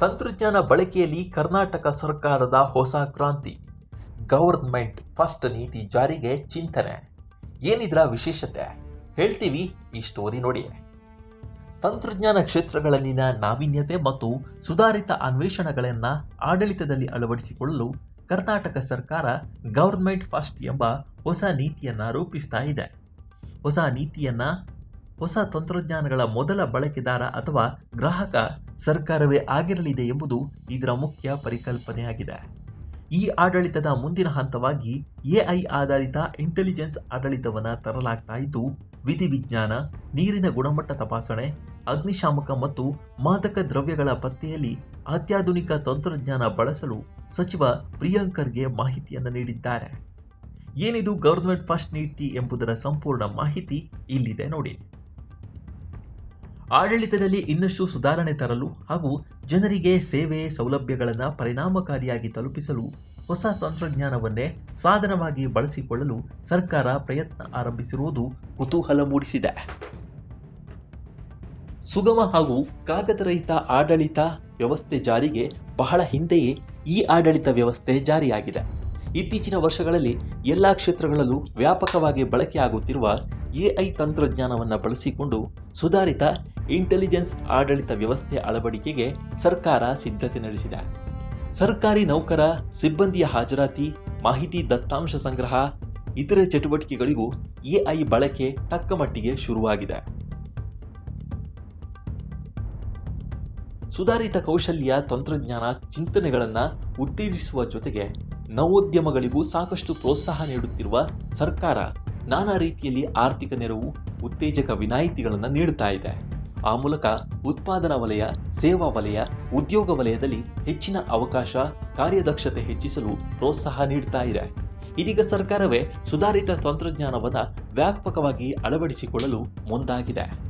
ತಂತ್ರಜ್ಞಾನ ಬಳಕೆಯಲ್ಲಿ ಕರ್ನಾಟಕ ಸರ್ಕಾರದ ಹೊಸ ಕ್ರಾಂತಿ. ಗವರ್ನಮೆಂಟ್ ಫಸ್ಟ್ ನೀತಿ ಜಾರಿಗೆ ಚಿಂತನೆ. ಏನಿದ್ರ ವಿಶೇಷತೆ ಹೇಳ್ತೀವಿ ಈ ಸ್ಟೋರಿ ನೋಡಿ. ತಂತ್ರಜ್ಞಾನ ಕ್ಷೇತ್ರಗಳಲ್ಲಿನ ನಾವೀನ್ಯತೆ ಮತ್ತು ಸುಧಾರಿತ ಅನ್ವೇಷಣೆಗಳನ್ನು ಆಡಳಿತದಲ್ಲಿ ಅಳವಡಿಸಿಕೊಳ್ಳಲು ಕರ್ನಾಟಕ ಸರ್ಕಾರ ಗವರ್ನಮೆಂಟ್ ಫಸ್ಟ್ ಎಂಬ ಹೊಸ ನೀತಿಯನ್ನು ರೂಪಿಸ್ತಾ ಇದೆ. ಹೊಸ ತಂತ್ರಜ್ಞಾನಗಳ ಮೊದಲ ಬಳಕೆದಾರ ಅಥವಾ ಗ್ರಾಹಕ ಸರ್ಕಾರವೇ ಆಗಿರಲಿದೆ ಎಂಬುದು ಇದರ ಮುಖ್ಯ ಪರಿಕಲ್ಪನೆಯಾಗಿದೆ. ಈ ಆಡಳಿತದ ಮುಂದಿನ ಹಂತವಾಗಿ AI ಆಧಾರಿತ ಇಂಟೆಲಿಜೆನ್ಸ್ ಆಡಳಿತವನ್ನು ತರಲಾಗ್ತಾ ಇದ್ದು, ವಿಧಿವಿಜ್ಞಾನ, ನೀರಿನ ಗುಣಮಟ್ಟ ತಪಾಸಣೆ, ಅಗ್ನಿಶಾಮಕ ಮತ್ತು ಮಾದಕ ದ್ರವ್ಯಗಳ ಪತ್ತೆಯಲ್ಲಿ ಅತ್ಯಾಧುನಿಕ ತಂತ್ರಜ್ಞಾನ ಬಳಸಲು ಸಚಿವ ಪ್ರಿಯಾಂಕ್ ಖರ್ಗೆ ಮಾಹಿತಿಯನ್ನು ನೀಡಿದ್ದಾರೆ. ಏನಿದು ಗವರ್ನಮೆಂಟ್ ಫಸ್ಟ್ ನೀತಿ ಎಂಬುದರ ಸಂಪೂರ್ಣ ಮಾಹಿತಿ ಇಲ್ಲಿದೆ ನೋಡಿ. ಆಡಳಿತದಲ್ಲಿ ಇನ್ನಷ್ಟು ಸುಧಾರಣೆ ತರಲು ಹಾಗೂ ಜನರಿಗೆ ಸೇವೆ ಸೌಲಭ್ಯಗಳನ್ನು ಪರಿಣಾಮಕಾರಿಯಾಗಿ ತಲುಪಿಸಲು ಹೊಸ ತಂತ್ರಜ್ಞಾನವನ್ನೇ ಸಾಧನವಾಗಿ ಬಳಸಿಕೊಳ್ಳಲು ಸರ್ಕಾರ ಪ್ರಯತ್ನ ಆರಂಭಿಸಿರುವುದು ಕುತೂಹಲ ಮೂಡಿಸಿದೆ. ಸುಗಮ ಹಾಗೂ ಕಾಗದರಹಿತ ಆಡಳಿತ ವ್ಯವಸ್ಥೆ ಜಾರಿಗೆ ಬಹಳ ಹಿಂದೆಯೇ ಈ ಆಡಳಿತ ವ್ಯವಸ್ಥೆ ಜಾರಿಯಾಗಿದೆ. ಇತ್ತೀಚಿನ ವರ್ಷಗಳಲ್ಲಿ ಎಲ್ಲ ಕ್ಷೇತ್ರಗಳಲ್ಲೂ ವ್ಯಾಪಕವಾಗಿ ಬಳಕೆಯಾಗುತ್ತಿರುವ AI ತಂತ್ರಜ್ಞಾನವನ್ನು ಬಳಸಿಕೊಂಡು ಸುಧಾರಿತ ಇಂಟೆಲಿಜೆನ್ಸ್ ಆಡಳಿತ ವ್ಯವಸ್ಥೆ ಅಳವಡಿಕೆಗೆ ಸರ್ಕಾರ ಸಿದ್ಧತೆ ನಡೆಸಿದೆ. ಸರ್ಕಾರಿ ನೌಕರ ಸಿಬ್ಬಂದಿಯ ಹಾಜರಾತಿ, ಮಾಹಿತಿ ದತ್ತಾಂಶ ಸಂಗ್ರಹ, ಇತರೆ ಚಟುವಟಿಕೆಗಳಿಗೂ AI ಬಳಕೆ ತಕ್ಕ ಮಟ್ಟಿಗೆ ಶುರುವಾಗಿದೆ. ಸುಧಾರಿತ ಕೌಶಲ್ಯ ತಂತ್ರಜ್ಞಾನ ಚಿಂತನೆಗಳನ್ನು ಉತ್ತೇಜಿಸುವ ಜೊತೆಗೆ ನವೋದ್ಯಮಗಳಿಗೂ ಸಾಕಷ್ಟು ಪ್ರೋತ್ಸಾಹ ನೀಡುತ್ತಿರುವ ಸರ್ಕಾರ ನಾನಾ ರೀತಿಯಲ್ಲಿ ಆರ್ಥಿಕ ನೆರವು, ಉತ್ತೇಜಕ ವಿನಾಯಿತಿಗಳನ್ನು ನೀಡುತ್ತಾ ಇದೆ. ಆ ಮೂಲಕ ಉತ್ಪಾದನಾ ವಲಯ, ಸೇವಾ ವಲಯ, ಉದ್ಯೋಗ ವಲಯದಲ್ಲಿ ಹೆಚ್ಚಿನ ಅವಕಾಶ, ಕಾರ್ಯದಕ್ಷತೆ ಹೆಚ್ಚಿಸಲು ಪ್ರೋತ್ಸಾಹ ನೀಡುತ್ತಾ ಇದೆ. ಇದೀಗ ಸರ್ಕಾರವೇ ಸುಧಾರಿತ ತಂತ್ರಜ್ಞಾನವನ್ನು ವ್ಯಾಪಕವಾಗಿ ಅಳವಡಿಸಿಕೊಳ್ಳಲು ಮುಂದಾಗಿದೆ.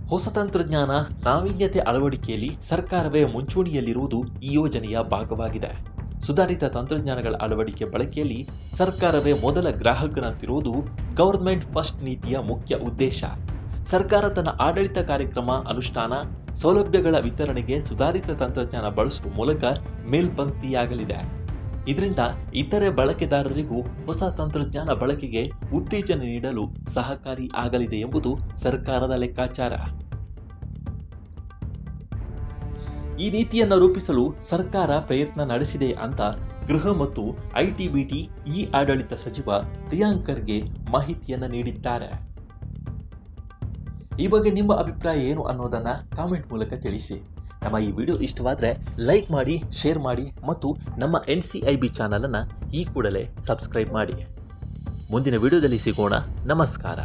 ಹೊಸ ತಂತ್ರಜ್ಞಾನ ನಾವೀನ್ಯತೆ ಅಳವಡಿಕೆಯಲ್ಲಿ ಸರ್ಕಾರವೇ ಮುಂಚೂಣಿಯಲ್ಲಿರುವುದು ಈ ಯೋಜನೆಯ ಭಾಗವಾಗಿದೆ. ಸುಧಾರಿತ ತಂತ್ರಜ್ಞಾನಗಳ ಅಳವಡಿಕೆ ಬಳಕೆಯಲ್ಲಿ ಸರ್ಕಾರವೇ ಮೊದಲ ಗ್ರಾಹಕನಂತಿರುವುದು ಗವರ್ನಮೆಂಟ್ ಫಸ್ಟ್ ನೀತಿಯ ಮುಖ್ಯ ಉದ್ದೇಶ. ಸರ್ಕಾರ ತನ್ನ ಆಡಳಿತ ಕಾರ್ಯಕ್ರಮ ಅನುಷ್ಠಾನ, ಸೌಲಭ್ಯಗಳ ವಿತರಣೆಗೆ ಸುಧಾರಿತ ತಂತ್ರಜ್ಞಾನ ಬಳಸುವ ಮೂಲಕ ಮೇಲ್ಪಂಕ್ತಿಯಾಗಲಿದೆ. ಇದರಿಂದ ಇತರೆ ಬಳಕೆದಾರರಿಗೂ ಹೊಸ ತಂತ್ರಜ್ಞಾನ ಬಳಕೆಗೆ ಉತ್ತೇಜನ ನೀಡಲು ಸಹಕಾರಿ ಆಗಲಿದೆ ಎಂಬುದು ಸರ್ಕಾರದ ಲೆಕ್ಕಾಚಾರ. ಈ ನೀತಿಯನ್ನು ರೂಪಿಸಲು ಸರ್ಕಾರ ಪ್ರಯತ್ನ ನಡೆಸಿದೆ ಅಂತ ಗೃಹ ಮತ್ತು ITBT ಆಡಳಿತ ಸಚಿವ ಪ್ರಿಯಾಂಕ್ ಖರ್ಗೆ ಮಾಹಿತಿಯನ್ನು ನೀಡಿದ್ದಾರೆ. ಈ ಬಗ್ಗೆ ನಿಮ್ಮ ಅಭಿಪ್ರಾಯ ಏನು ಅನ್ನೋದನ್ನು ಕಾಮೆಂಟ್ ಮೂಲಕ ತಿಳಿಸಿ. ನಮ್ಮ ಈ ವಿಡಿಯೋ ಇಷ್ಟವಾದರೆ ಲೈಕ್ ಮಾಡಿ, ಶೇರ್ ಮಾಡಿ ಮತ್ತು ನಮ್ಮ NCIB ಚಾನಲನ್ನು ಈ ಕೂಡಲೇ ಸಬ್ಸ್ಕ್ರೈಬ್ ಮಾಡಿ. ಮುಂದಿನ ವಿಡಿಯೋದಲ್ಲಿ ಸಿಗೋಣ. ನಮಸ್ಕಾರ.